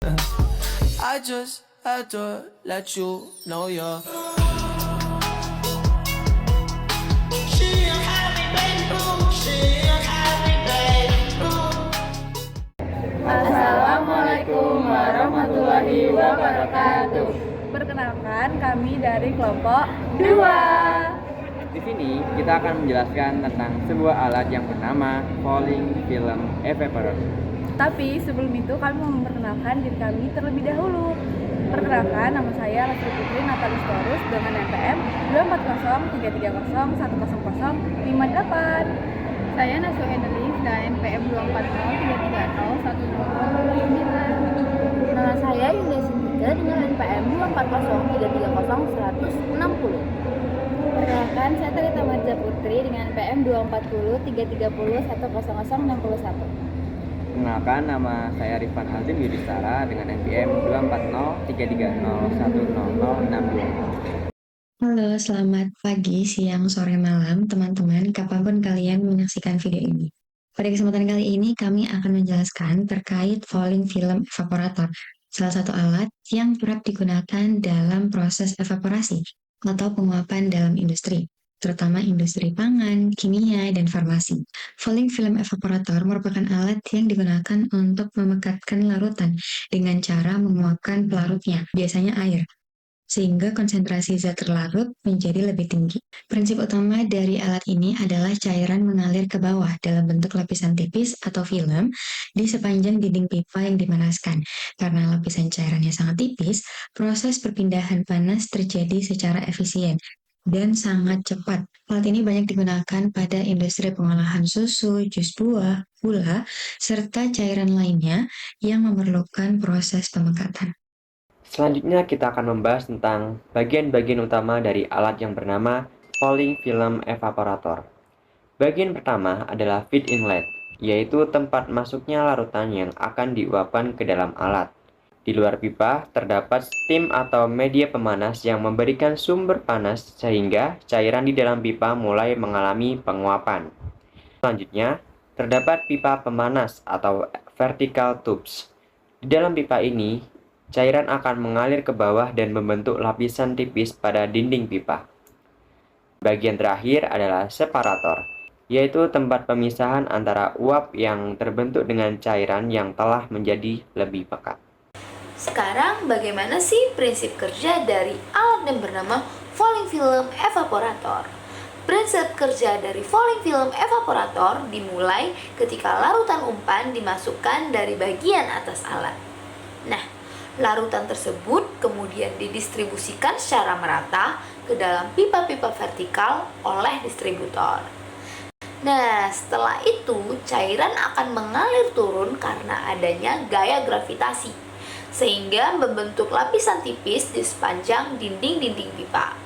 I just had to let you know you're. Assalamualaikum warahmatullahi wabarakatuh. Perkenalkan, kami dari kelompok 2. Di sini kita akan menjelaskan tentang sebuah alat yang bernama Falling Film Evaporator. Tapi sebelum itu kami mau memperkenalkan diri kami terlebih dahulu. Perkenalkan, nama saya Lestri Putri Natalis Torus dengan NPM 240 331 100 58. Saya Nasu Enelis dan NPM 240 330 129. Nama saya Yulia Sindika dengan NPM 240 330 160. Perkenalkan, saya Talita Marza Putri dengan NPM 240 330 100 61. Perkenalkan, nama saya Rifan Azim Yudhistara dengan NPM 240 330 100 62. Halo, selamat pagi, siang, sore, malam, teman-teman, kapanpun kalian menyaksikan video ini. Pada kesempatan kali ini, kami akan menjelaskan terkait falling film evaporator, salah satu alat yang kerap digunakan dalam proses evaporasi atau penguapan dalam industri, terutama industri pangan, kimia, dan farmasi. Falling film evaporator merupakan alat yang digunakan untuk memekatkan larutan dengan cara menguapkan pelarutnya, biasanya air, sehingga konsentrasi zat terlarut menjadi lebih tinggi. Prinsip utama dari alat ini adalah cairan mengalir ke bawah dalam bentuk lapisan tipis atau film di sepanjang dinding pipa yang dipanaskan. Karena lapisan cairannya sangat tipis, proses perpindahan panas terjadi secara efisien dan sangat cepat. Alat ini banyak digunakan pada industri pengolahan susu, jus buah, gula, serta cairan lainnya yang memerlukan proses pemekatan. Selanjutnya kita akan membahas tentang bagian-bagian utama dari alat yang bernama Falling Film Evaporator. Bagian pertama adalah feed inlet, yaitu tempat masuknya larutan yang akan diuapkan ke dalam alat. Di luar pipa terdapat steam atau media pemanas yang memberikan sumber panas sehingga cairan di dalam pipa mulai mengalami penguapan. Selanjutnya, terdapat pipa pemanas atau vertical tubes. Di dalam pipa ini, cairan akan mengalir ke bawah dan membentuk lapisan tipis pada dinding pipa. Bagian terakhir adalah separator, yaitu tempat pemisahan antara uap yang terbentuk dengan cairan yang telah menjadi lebih pekat. Sekarang bagaimana sih prinsip kerja dari alat yang bernama falling film evaporator? Prinsip kerja dari falling film evaporator dimulai ketika larutan umpan dimasukkan dari bagian atas alat. Nah, larutan tersebut kemudian didistribusikan secara merata ke dalam pipa-pipa vertikal oleh distributor. Nah, setelah itu cairan akan mengalir turun karena adanya gaya gravitasi, sehingga membentuk lapisan tipis di sepanjang dinding-dinding pipa.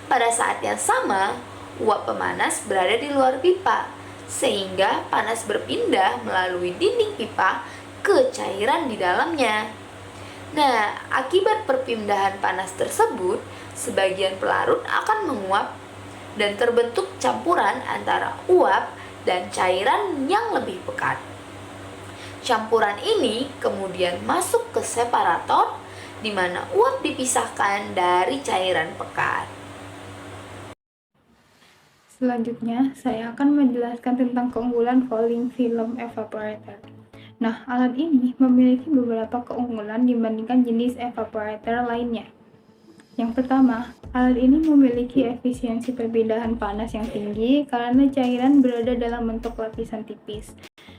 Pada saat yang sama, uap pemanas berada di luar pipa, sehingga panas berpindah melalui dinding pipa ke cairan di dalamnya. Nah, akibat perpindahan panas tersebut, sebagian pelarut akan menguap dan terbentuk campuran antara uap dan cairan yang lebih pekat. Campuran ini kemudian masuk ke separator, di mana uap dipisahkan dari cairan pekat. Selanjutnya, saya akan menjelaskan tentang keunggulan falling film evaporator. Nah, alat ini memiliki beberapa keunggulan dibandingkan jenis evaporator lainnya. Yang pertama, alat ini memiliki efisiensi perpindahan panas yang tinggi karena cairan berada dalam bentuk lapisan tipis.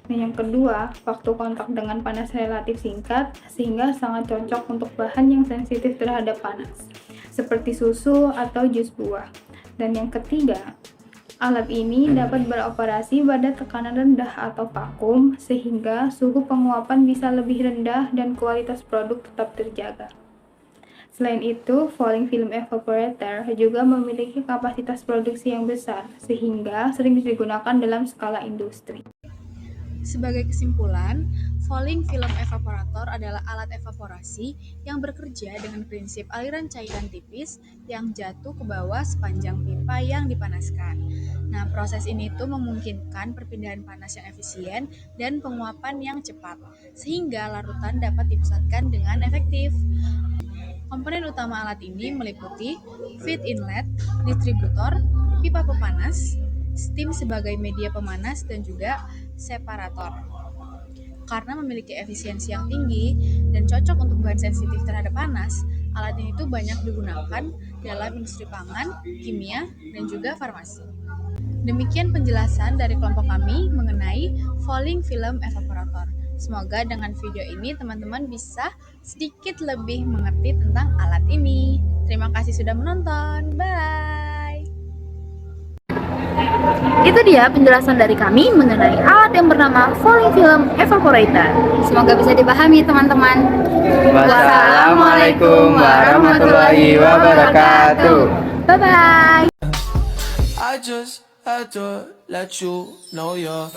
Dan yang kedua, waktu kontak dengan panas relatif singkat sehingga sangat cocok untuk bahan yang sensitif terhadap panas, seperti susu atau jus buah. Dan yang ketiga, alat ini dapat beroperasi pada tekanan rendah atau vakum sehingga suhu penguapan bisa lebih rendah dan kualitas produk tetap terjaga. Selain itu, falling film evaporator juga memiliki kapasitas produksi yang besar sehingga sering digunakan dalam skala industri. Sebagai kesimpulan, falling film evaporator adalah alat evaporasi yang bekerja dengan prinsip aliran cairan tipis yang jatuh ke bawah sepanjang pipa yang dipanaskan. Nah, proses ini tuh memungkinkan perpindahan panas yang efisien dan penguapan yang cepat, sehingga larutan dapat dipusatkan dengan efektif. Komponen utama alat ini meliputi feed inlet, distributor, pipa pemanas, steam sebagai media pemanas, dan juga separator. Karena memiliki efisiensi yang tinggi dan cocok untuk bahan sensitif terhadap panas, alat ini tuh banyak digunakan dalam industri pangan, kimia, dan juga farmasi. Demikian penjelasan dari kelompok kami mengenai falling film evaporator. Semoga dengan video ini teman-teman bisa sedikit lebih mengerti tentang alat ini. Terima kasih sudah menonton. Bye! Itu dia penjelasan dari kami mengenai alat yang bernama falling film evaporator. Semoga bisa dipahami teman-teman. Wassalamualaikum warahmatullahi wabarakatuh. Bye-bye! I just had to let you know you're